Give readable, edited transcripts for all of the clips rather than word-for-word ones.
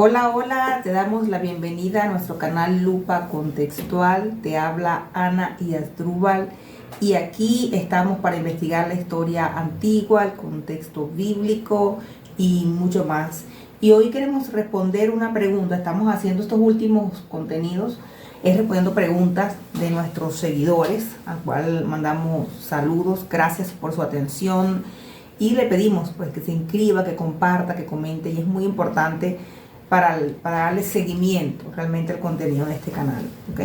Hola, hola, te damos la bienvenida a nuestro canal Lupa Contextual. Te habla Ana y Asdrúbal y aquí estamos para investigar la historia antigua, el contexto bíblico y mucho más. Y hoy queremos responder una pregunta. Estamos haciendo estos últimos contenidos, es respondiendo preguntas de nuestros seguidores, al cual mandamos saludos. Gracias por su atención y le pedimos pues que se inscriba, que comparta, que comente, y es muy importante para darle seguimiento realmente al contenido de este canal, ¿ok?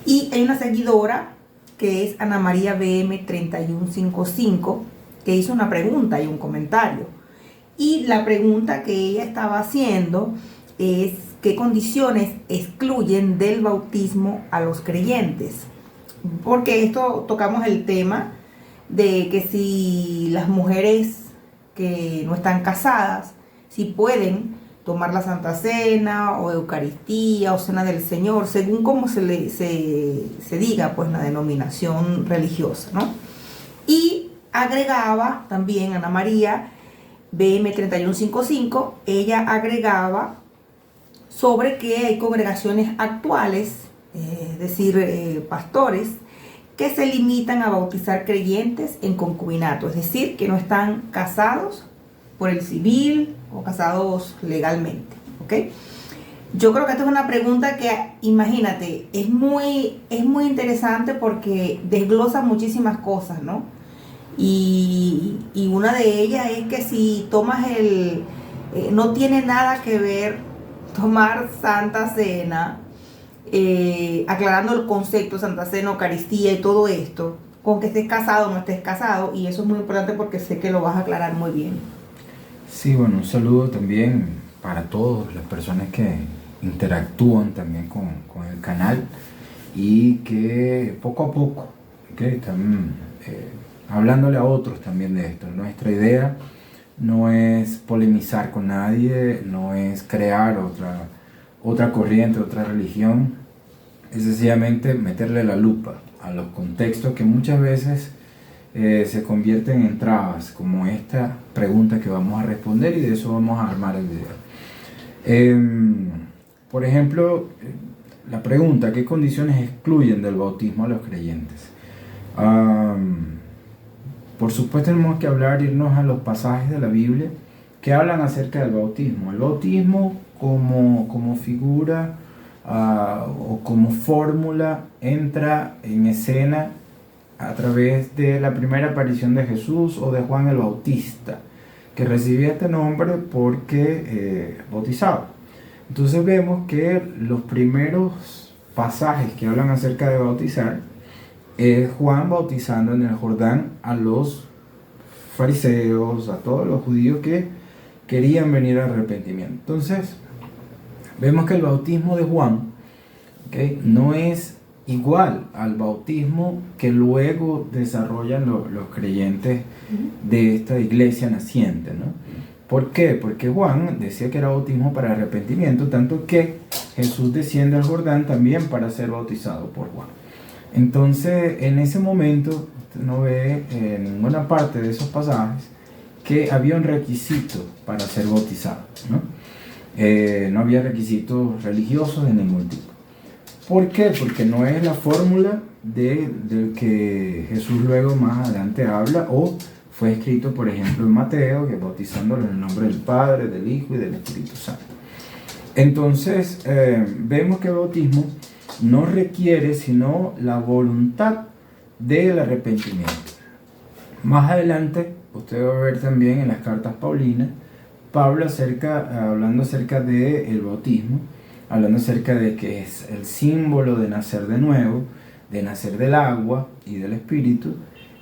Y hay una seguidora que es Ana María BM 3155 que hizo una pregunta y un comentario. Y la pregunta que ella estaba haciendo es: ¿qué condiciones excluyen del bautismo a los creyentes? Porque esto tocamos el tema de que si las mujeres que no están casadas, si pueden tomar la Santa Cena o Eucaristía o Cena del Señor, según como se diga, pues la denominación religiosa, ¿no? Y agregaba también Ana María BM 3155, ella agregaba sobre que hay congregaciones actuales, es decir, pastores, que se limitan a bautizar creyentes en concubinato, es decir, que no están casados por el civil o casados legalmente, ¿ok? Yo creo que esta es una pregunta que, imagínate, es muy interesante porque desglosa muchísimas cosas, ¿no? Y una de ellas es que si tomas no tiene nada que ver tomar Santa Cena, aclarando el concepto Santa Cena, Eucaristía y todo esto, con que estés casado o no estés casado, y eso es muy importante porque sé que lo vas a aclarar muy bien. Sí, bueno, un saludo también para todas las personas que interactúan también con el canal y que poco a poco están hablándole a otros también de esto. Nuestra idea no es polemizar con nadie, no es crear otra corriente, otra religión, es sencillamente meterle la lupa a los contextos que muchas veces se convierten en trabas, como esta pregunta que vamos a responder, y de eso vamos a armar el video. Por ejemplo, la pregunta: ¿qué condiciones excluyen del bautismo a los creyentes? Por supuesto tenemos que irnos a los pasajes de la Biblia que hablan acerca del bautismo. El bautismo como figura o como fórmula entra en escena a través de la primera aparición de Jesús o de Juan el Bautista, que recibía este nombre porque bautizaba. Entonces vemos que los primeros pasajes que hablan acerca de bautizar es Juan bautizando en el Jordán a los fariseos, a todos los judíos que querían venir al arrepentimiento. Entonces vemos que el bautismo de Juan no es igual al bautismo que luego desarrollan los creyentes de esta iglesia naciente, ¿no? ¿Por qué? Porque Juan decía que era bautismo para arrepentimiento, tanto que Jesús desciende al Jordán también para ser bautizado por Juan. Entonces, en ese momento, usted no ve en ninguna parte de esos pasajes que había un requisito para ser bautizado, ¿no? No había requisitos religiosos de ningún tipo. ¿Por qué? Porque no es la fórmula del que Jesús luego más adelante habla, o fue escrito, por ejemplo, en Mateo, que bautizándolo en el nombre del Padre, del Hijo y del Espíritu Santo. Entonces, vemos que el bautismo no requiere sino la voluntad del arrepentimiento. Más adelante, usted va a ver también en las cartas paulinas, Pablo hablando acerca del bautismo, hablando acerca de que es el símbolo de nacer de nuevo, de nacer del agua y del Espíritu,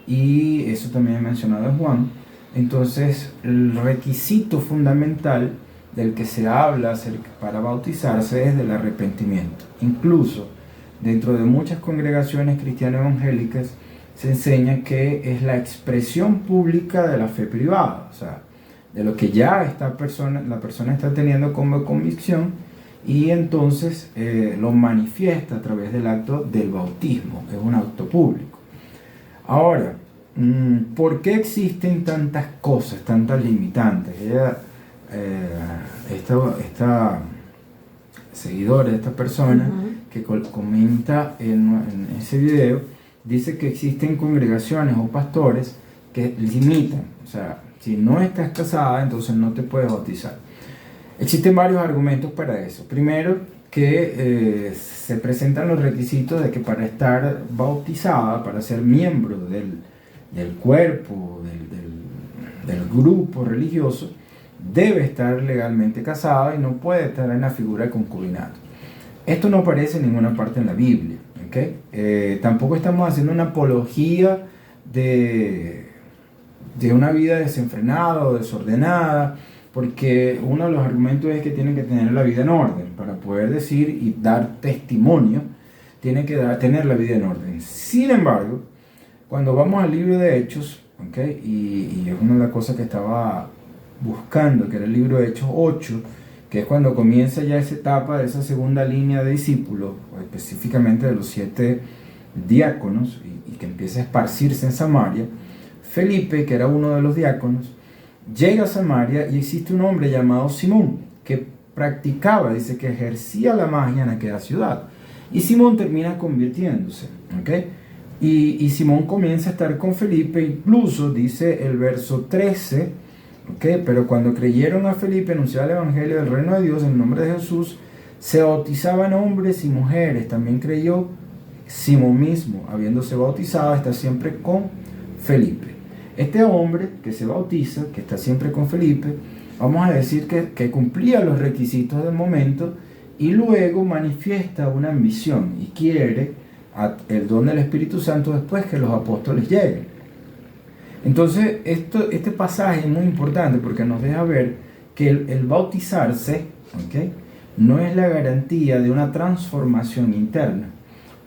y eso también es mencionado en Juan. Entonces, el requisito fundamental del que se habla para bautizarse es del arrepentimiento. Incluso dentro de muchas congregaciones cristianas evangélicas se enseña que es la expresión pública de la fe privada, o sea, de lo que ya la persona está teniendo como convicción, y entonces lo manifiesta a través del acto del bautismo. Es un acto público. Ahora, ¿por qué existen tantas cosas, tantas limitantes? Esta seguidores de esta persona, que comenta en ese video, dice que existen congregaciones o pastores que limitan, o sea, si no estás casada, entonces no te puedes bautizar. Existen varios argumentos para eso. Primero, que se presentan los requisitos de que para estar bautizada, para ser miembro del cuerpo, del grupo religioso, debe estar legalmente casada y no puede estar en la figura de concubinato. Esto no aparece en ninguna parte en la Biblia, ¿okay? Tampoco estamos haciendo una apología de una vida desenfrenada o desordenada, porque uno de los argumentos es que tienen que tener la vida en orden. Para poder decir y dar testimonio, tienen que tener la vida en orden. Sin embargo, cuando vamos al libro de Hechos, ¿okay? Y es una de las cosas que estaba buscando, que era el libro de Hechos 8, que es cuando comienza ya esa etapa de esa segunda línea de discípulos, específicamente de los 7 diáconos, y que empieza a esparcirse en Samaria. Felipe, que era uno de los diáconos, llega a Samaria y existe un hombre llamado Simón, que practicaba, dice que ejercía la magia en aquella ciudad. Y Simón termina convirtiéndose, ¿okay? Y Simón comienza a estar con Felipe, incluso dice el verso 13, ¿okay? Pero cuando creyeron a Felipe, anunciaba el evangelio del reino de Dios en el nombre de Jesús, se bautizaban hombres y mujeres. También creyó Simón mismo, habiéndose bautizado, está siempre con Felipe. Este hombre que se bautiza, que está siempre con Felipe, vamos a decir que cumplía los requisitos del momento y luego manifiesta una ambición y quiere el don del Espíritu Santo después que los apóstoles lleguen. Entonces, este pasaje es muy importante porque nos deja ver que el bautizarse, ¿okay? No es la garantía de una transformación interna.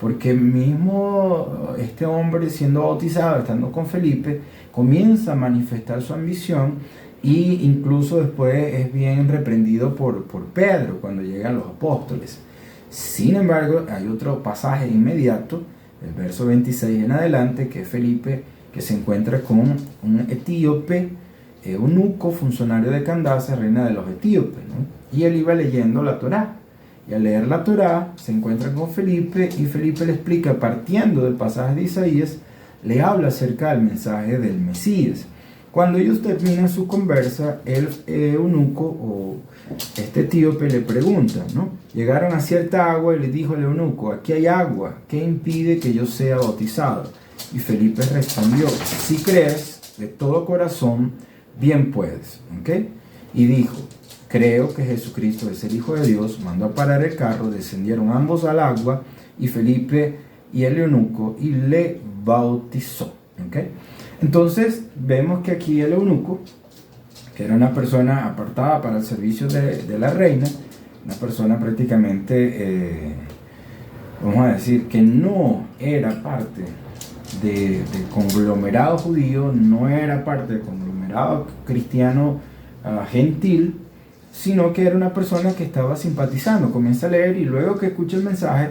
Porque mismo este hombre siendo bautizado, estando con Felipe, comienza a manifestar su ambición e incluso después es bien reprendido por Pedro cuando llegan los apóstoles. Sin embargo, hay otro pasaje inmediato, el verso 26 en adelante, que es Felipe, que se encuentra con un etíope, eunuco, funcionario de Candace, reina de los etíopes, ¿no? Y él iba leyendo la Torá. Y al leer la Torá, se encuentra con Felipe y Felipe le explica, partiendo del pasaje de Isaías, le habla acerca del mensaje del Mesías. Cuando ellos terminan su conversa, el eunuco o este etíope le pregunta, ¿no? Llegaron a cierta agua y le dijo el eunuco, aquí hay agua, ¿qué impide que yo sea bautizado? Y Felipe respondió, si crees de todo corazón, bien puedes, ¿ok? Y dijo, creo que Jesucristo es el Hijo de Dios. Mandó a parar el carro, descendieron ambos al agua y Felipe y el eunuco y le bautizó. ¿Okay? Entonces vemos que aquí el eunuco, que era una persona apartada para el servicio de la reina, una persona prácticamente, vamos a decir, que no era parte del conglomerado judío, no era parte del conglomerado cristiano gentil, sino que era una persona que estaba simpatizando. Comienza a leer y luego que escucha el mensaje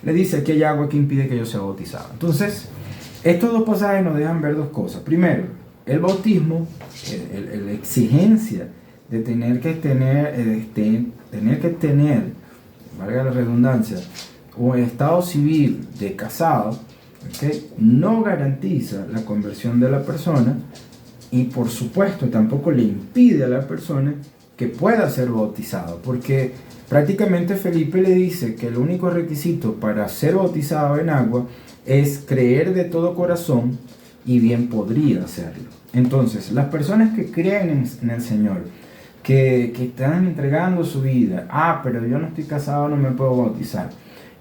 le dice, aquí hay agua que impide que yo sea bautizado. Entonces, estos dos pasajes nos dejan ver dos cosas. Primero, el bautismo, la exigencia de tener que tener, valga la redundancia, un estado civil de casado, ¿okay? No garantiza la conversión de la persona y por supuesto tampoco le impide a la persona que pueda ser bautizado, porque prácticamente Felipe le dice que el único requisito para ser bautizado en agua es creer de todo corazón y bien podría hacerlo. Entonces, las personas que creen en el Señor, que están entregando su vida, pero yo no estoy casado, no me puedo bautizar,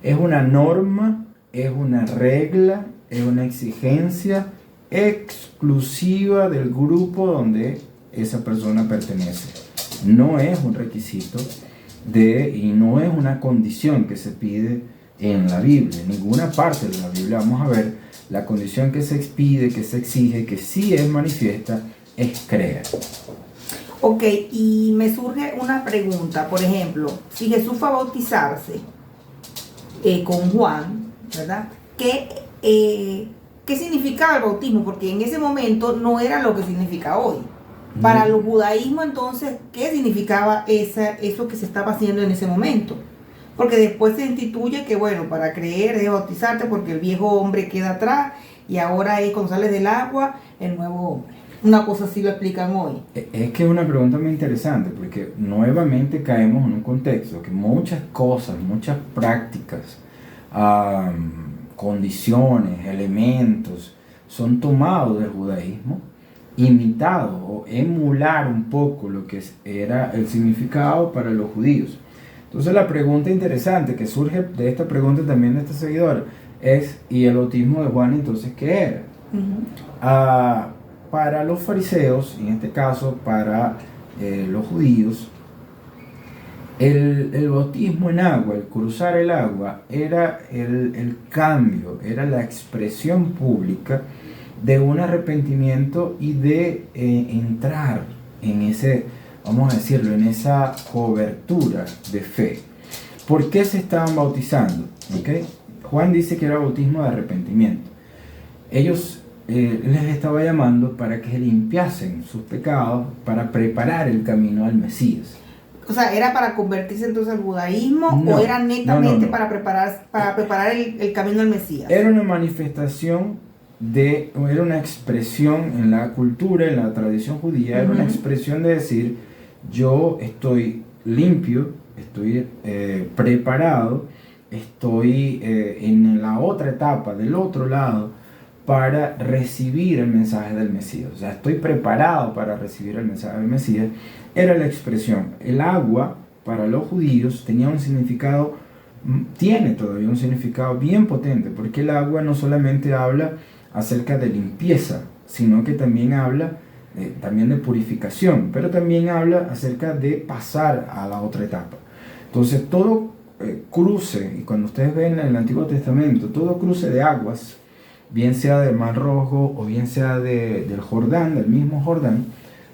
es una norma, es una regla, es una exigencia exclusiva del grupo donde esa persona pertenece. No es un requisito y no es una condición que se pide en la Biblia. En ninguna parte de la Biblia vamos a ver la condición que se pide, que se exige, que sí es manifiesta, es creer. Ok, y me surge una pregunta. Por ejemplo, si Jesús fue a bautizarse con Juan, ¿verdad? ¿Qué significaba el bautismo? Porque en ese momento no era lo que significa hoy. Para el judaísmo, entonces, ¿qué significaba eso que se estaba haciendo en ese momento? Porque después se instituye que, bueno, para creer es bautizarte porque el viejo hombre queda atrás y ahora es cuando sales del agua el nuevo hombre. Una cosa así lo explican hoy. Es que es una pregunta muy interesante porque nuevamente caemos en un contexto que muchas cosas, muchas prácticas, condiciones, elementos son tomados del judaísmo, imitados o emular un poco lo que era el significado para los judíos. Entonces la pregunta interesante que surge de esta pregunta también de esta seguidora es, ¿y el bautismo de Juan entonces qué era? Para los fariseos, en este caso para los judíos, el bautismo en agua, el cruzar el agua, era el cambio, era la expresión pública de un arrepentimiento y de entrar en ese, vamos a decirlo, en esa cobertura de fe. ¿Por qué se estaban bautizando? ¿Okay? Juan dice que era bautismo de arrepentimiento. Ellos les estaba llamando para que limpiasen sus pecados, para preparar el camino al Mesías. O sea, ¿era para convertirse entonces al judaísmo o era netamente no. para preparar el camino al Mesías? Era una manifestación era una expresión en la cultura, en la tradición judía, era una expresión de decir, yo estoy limpio, estoy preparado, estoy en la otra etapa, del otro lado, para recibir el mensaje del Mesías. O sea, estoy preparado para recibir el mensaje del Mesías. Era la expresión. El agua, para los judíos, tenía un significado, tiene todavía un significado bien potente, porque el agua no solamente habla acerca de limpieza, sino que también habla también de purificación, pero también habla acerca de pasar a la otra etapa. Entonces, todo cruce, y cuando ustedes ven en el Antiguo Testamento, todo cruce de aguas, bien sea del Mar Rojo o bien sea del Jordán, del mismo Jordán,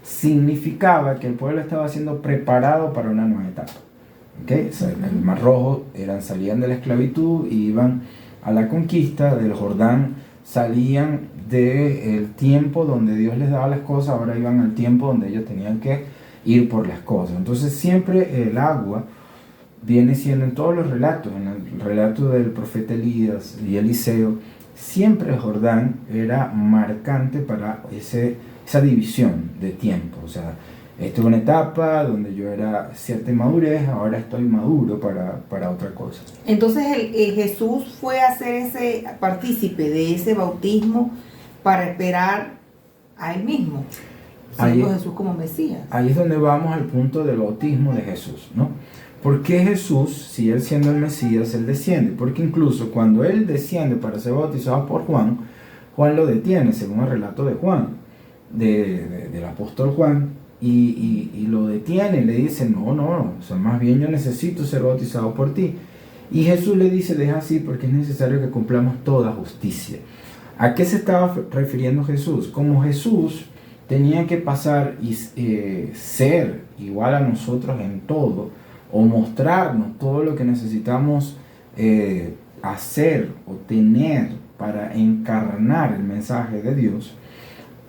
significaba que el pueblo estaba siendo preparado para una nueva etapa. ¿Okay? O sea, en el Mar Rojo salían de la esclavitud y iban a la conquista. Del Jordán salían del tiempo donde Dios les daba las cosas, ahora iban al tiempo donde ellos tenían que ir por las cosas. Entonces siempre el agua viene siendo en todos los relatos, en el relato del profeta Elías y Eliseo, siempre el Jordán era marcante para esa división de tiempo. O sea, esta es una etapa donde yo era cierta inmadurez, ahora estoy maduro para otra cosa. Entonces Jesús fue a ser ese partícipe de ese bautismo para esperar a él mismo, siendo Jesús como Mesías. Ahí es donde vamos al punto del bautismo de Jesús, ¿no? ¿Por qué Jesús, si él siendo el Mesías, él desciende? Porque incluso cuando él desciende para ser bautizado por Juan, Juan lo detiene, según el relato de Juan, del apóstol Juan, y lo detiene y le dice, no, o sea, más bien yo necesito ser bautizado por ti. Y Jesús le dice, deja así porque es necesario que cumplamos toda justicia. ¿A qué se estaba refiriendo Jesús? Como Jesús tenía que pasar y ser igual a nosotros en todo, o mostrarnos todo lo que necesitamos hacer o tener para encarnar el mensaje de Dios,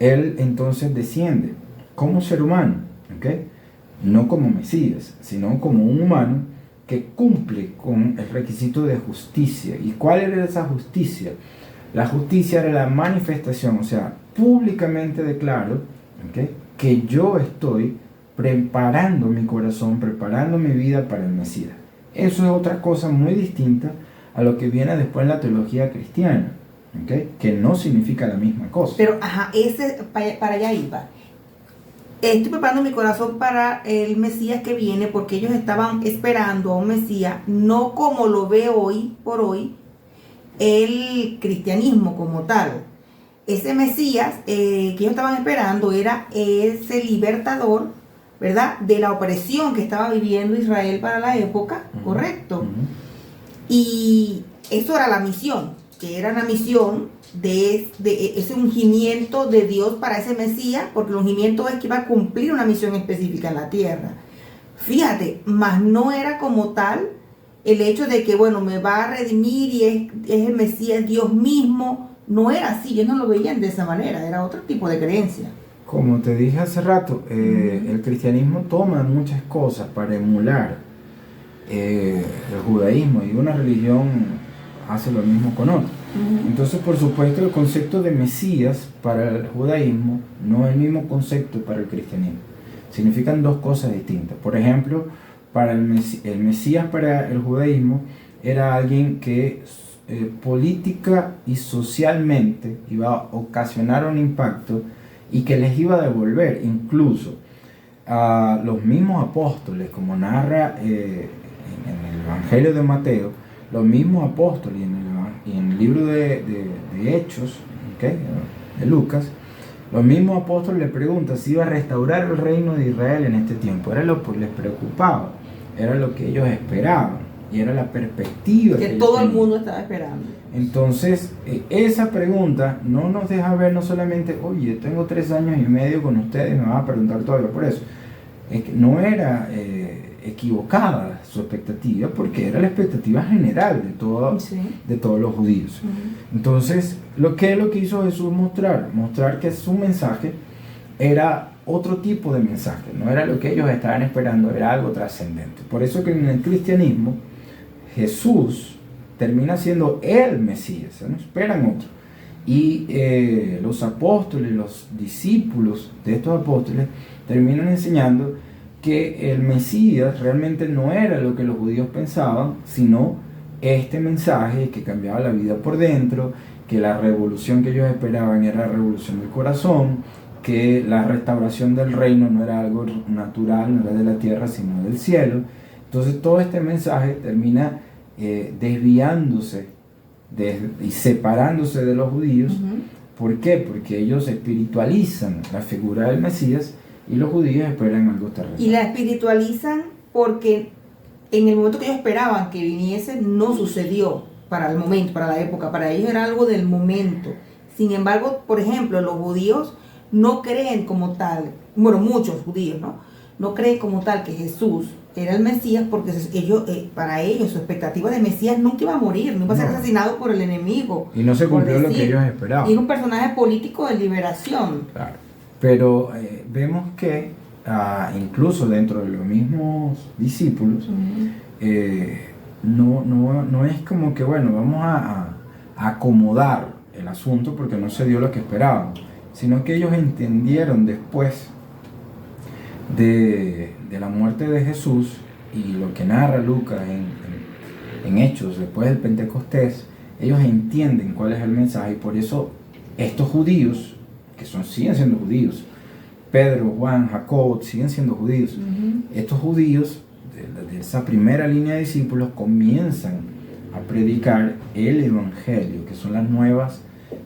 él entonces desciende como ser humano, ¿okay? No como Mesías, sino como un humano que cumple con el requisito de justicia. ¿Y cuál era esa justicia? La justicia era la manifestación, o sea, públicamente declaro, ¿okay?, que yo estoy preparando mi corazón, preparando mi vida para el Mesías. Eso es otra cosa muy distinta a lo que viene después en la teología cristiana, ¿okay?, que no significa la misma cosa. Pero, para allá iba. Estoy preparando mi corazón para el Mesías que viene, porque ellos estaban esperando a un Mesías, no como lo ve hoy por hoy el cristianismo como tal. Ese Mesías que ellos estaban esperando era ese libertador, ¿verdad?, de la opresión que estaba viviendo Israel para la época, ¿correcto? Y eso era la misión, que era una misión de ese ungimiento de Dios para ese Mesías, porque el ungimiento es que iba a cumplir una misión específica en la tierra. Fíjate, mas no era como tal el hecho de que, bueno, me va a redimir y es el Mesías, Dios mismo. No era así, ellos no lo veían de esa manera, era otro tipo de creencia. Como te dije hace rato, el cristianismo toma muchas cosas para emular el judaísmo, y una religión hace lo mismo con otra. Entonces, por supuesto, el concepto de Mesías para el judaísmo no es el mismo concepto para el cristianismo. Significan dos cosas distintas. Por ejemplo, para el Mesías para el judaísmo era alguien que política y socialmente iba a ocasionar un impacto y que les iba a devolver incluso a los mismos apóstoles, como narra en el Evangelio de Mateo, los mismos apóstoles y en el libro de Hechos, ¿okay?, de Lucas, los mismos apóstoles le preguntan si iba a restaurar el reino de Israel en este tiempo. Era lo que les preocupaba, era lo que ellos esperaban y era la perspectiva que todo el mundo estaba esperando. Entonces, esa pregunta no nos deja ver no solamente, oye, tengo 3 años y medio con ustedes y me van a preguntar todavía por eso. Es que no era equivocada su expectativa, porque era la expectativa general de todos los judíos. Entonces, lo que hizo Jesús mostrar que su mensaje era otro tipo de mensaje, no era lo que ellos estaban esperando, era algo trascendente. Por eso que en el cristianismo Jesús termina siendo el Mesías, no esperan otro. Y los apóstoles, los discípulos de estos apóstoles terminan enseñando que el Mesías realmente no era lo que los judíos pensaban, sino este mensaje que cambiaba la vida por dentro, que la revolución que ellos esperaban era la revolución del corazón, que la restauración del reino no era algo natural, no era de la tierra, sino del cielo. Entonces todo este mensaje termina desviándose y separándose de los judíos. ¿Por qué? Porque ellos espiritualizan la figura del Mesías y los judíos esperan algo terrenal. Y la espiritualizan porque en el momento que ellos esperaban que viniese no sucedió para el momento, para la época. Para ellos era algo del momento. Sin embargo, por ejemplo, los judíos no creen como tal, bueno, muchos judíos, no creen como tal que Jesús era el Mesías, porque para ellos su expectativa de Mesías nunca iba a morir, no iba a ser asesinado por el enemigo. Y no se cumplió lo que ellos esperaban. Y es un personaje político de liberación. Claro. Pero vemos que incluso dentro de los mismos discípulos, no es como que, bueno, vamos a acomodar el asunto porque no se dio lo que esperaban, sino que ellos entendieron después de la muerte de Jesús y lo que narra Lucas en Hechos después del Pentecostés, ellos entienden cuál es el mensaje, y por eso estos judíos, que siguen siendo judíos, Pedro, Juan, Jacob, siguen siendo judíos. Estos judíos de esa primera línea de discípulos comienzan a predicar el evangelio, que son las nuevas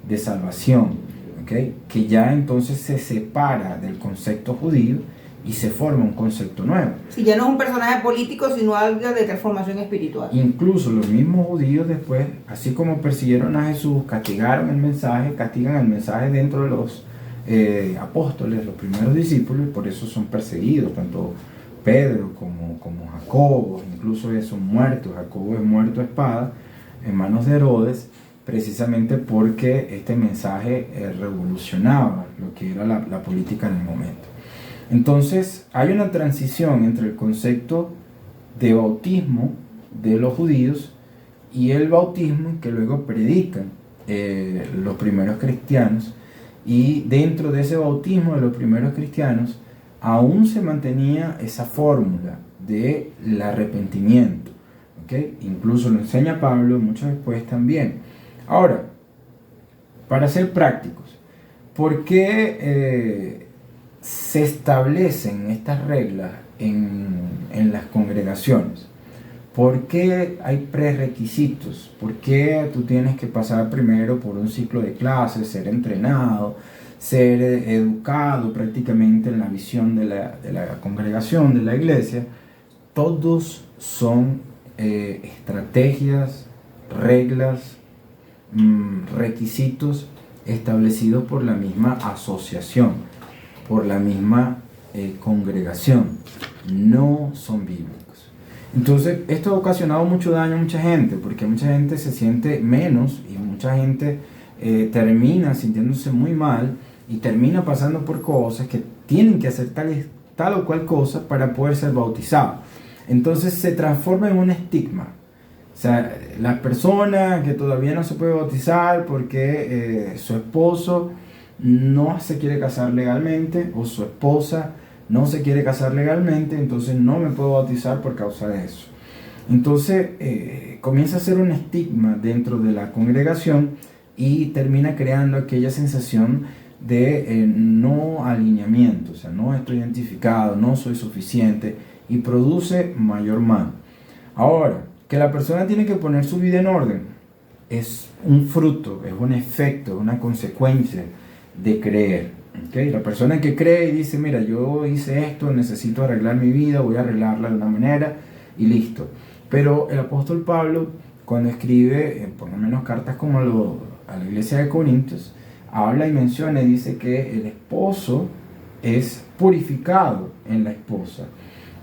de salvación, ¿okay?, que ya entonces se separa del concepto judío y se forma un concepto nuevo. Si ya no es un personaje político, sino algo de transformación espiritual. Incluso los mismos judíos después, así como persiguieron a Jesús, castigan el mensaje dentro de los apóstoles, los primeros discípulos, y por eso son perseguidos, tanto Pedro como Jacobo, incluso son muertos. Jacobo es muerto a espada en manos de Herodes, precisamente porque este mensaje revolucionaba lo que era la política en el momento. Entonces hay una transición entre el concepto de bautismo de los judíos y el bautismo que luego predican los primeros cristianos, y dentro de ese bautismo de los primeros cristianos aún se mantenía esa fórmula del arrepentimiento, ¿okay? Incluso lo enseña Pablo mucho después también. Ahora, para ser prácticos, ¿por qué se establecen estas reglas en las congregaciones? ¿Por qué hay prerequisitos? ¿Por qué tú tienes que pasar primero por un ciclo de clases, ser entrenado, ser educado prácticamente en la visión de la congregación, de la iglesia? Todos son estrategias, reglas, requisitos establecidos por la misma asociación, por la misma congregación. No son bíblicos. Entonces, esto ha ocasionado mucho daño a mucha gente, porque mucha gente se siente menos y mucha gente termina sintiéndose muy mal y termina pasando por cosas que tienen que hacer tal o cual cosa para poder ser bautizado. Entonces se transforma en un estigma. O sea, la persona que todavía no se puede bautizar porque su esposo no se quiere casar legalmente o su esposa no se quiere casar legalmente, entonces no me puedo bautizar por causa de eso. Entonces comienza a ser un estigma dentro de la congregación y termina creando aquella sensación de no alineamiento, o sea, no estoy identificado, no soy suficiente y produce mayor mal. Ahora, que la persona tiene que poner su vida en orden es un fruto, es un efecto, es una consecuencia de creer. ¿Okay? La persona que cree y dice, mira, yo hice esto, necesito arreglar mi vida, voy a arreglarla de una manera y listo. Pero el apóstol Pablo, cuando escribe, por lo menos cartas como a la iglesia de Corintios, habla y menciona y dice que el esposo es purificado en la esposa.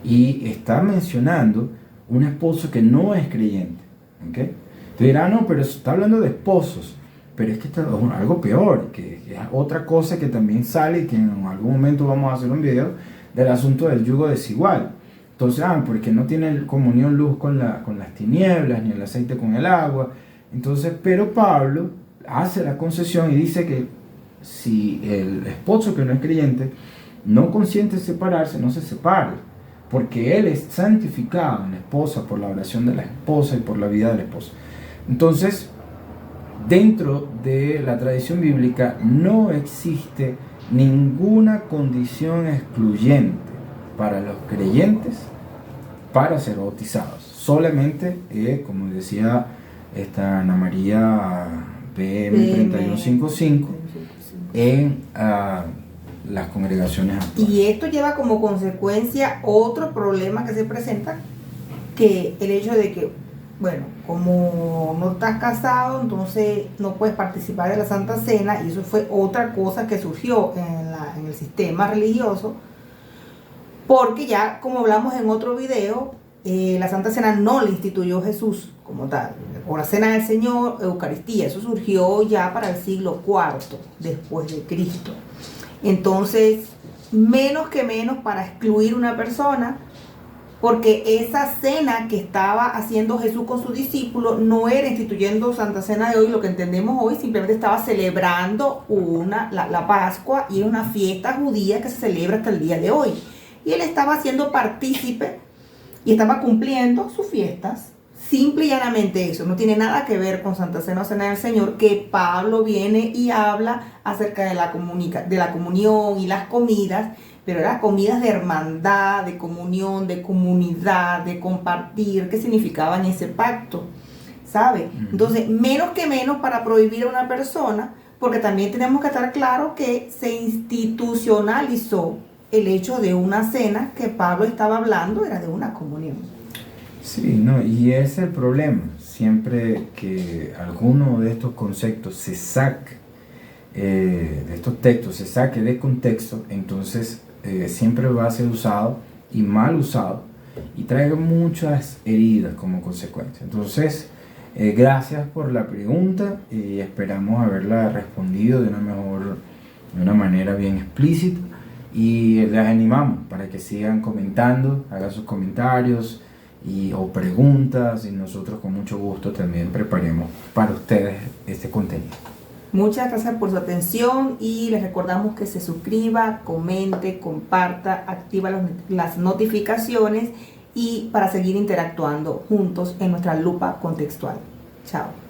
Y está mencionando un esposo que no es creyente. ¿Okay? Te dirá, no, pero está hablando de esposos. Pero es que está algo peor, que es otra cosa que también sale y que en algún momento vamos a hacer un video del asunto del yugo desigual. Entonces, porque no tiene comunión luz con las tinieblas, ni el aceite con el agua. Entonces, pero Pablo hace la concesión y dice que si el esposo que no es creyente no consiente separarse, no se separe, porque él es santificado en la esposa por la oración de la esposa y por la vida de la esposa. Entonces, dentro de la tradición bíblica no existe ninguna condición excluyente para los creyentes para ser bautizados. Solamente, como decía esta Ana María PM 3155, en las congregaciones actuales. Y esto lleva como consecuencia otro problema que se presenta, que el hecho de que, bueno, como no estás casado, entonces no puedes participar de la Santa Cena, y eso fue otra cosa que surgió en el sistema religioso, porque ya, como hablamos en otro video, la Santa Cena no la instituyó Jesús como tal, o la Cena del Señor, Eucaristía, eso surgió ya para el siglo IV después de Cristo. Entonces, menos que menos para excluir una persona, porque esa cena que estaba haciendo Jesús con sus discípulos no era instituyendo Santa Cena de hoy, lo que entendemos hoy, simplemente estaba celebrando la Pascua, y es una fiesta judía que se celebra hasta el día de hoy. Y él estaba siendo partícipe y estaba cumpliendo sus fiestas. Simple y llanamente eso, no tiene nada que ver con Santa Cena o Cena del Señor, que Pablo viene y habla acerca de la comunión y las comidas, pero eran comidas de hermandad, de comunión, de comunidad, de compartir, que significaban ese pacto, ¿sabe? Entonces, menos que menos para prohibir a una persona, porque también tenemos que estar claros que se institucionalizó el hecho de una cena que Pablo estaba hablando, era de una comunión. Sí, no, y ese es el problema. Siempre que alguno de estos conceptos se saque, de estos textos se saque de contexto, entonces siempre va a ser usado y mal usado y traiga muchas heridas como consecuencia. Entonces, gracias por la pregunta y esperamos haberla respondido de una manera bien explícita, y les animamos para que sigan comentando, hagan sus comentarios o preguntas, y nosotros con mucho gusto también preparemos para ustedes este contenido. Muchas gracias por su atención y les recordamos que se suscriba, comente, comparta, activa las notificaciones y para seguir interactuando juntos en nuestra lupa contextual. Chao.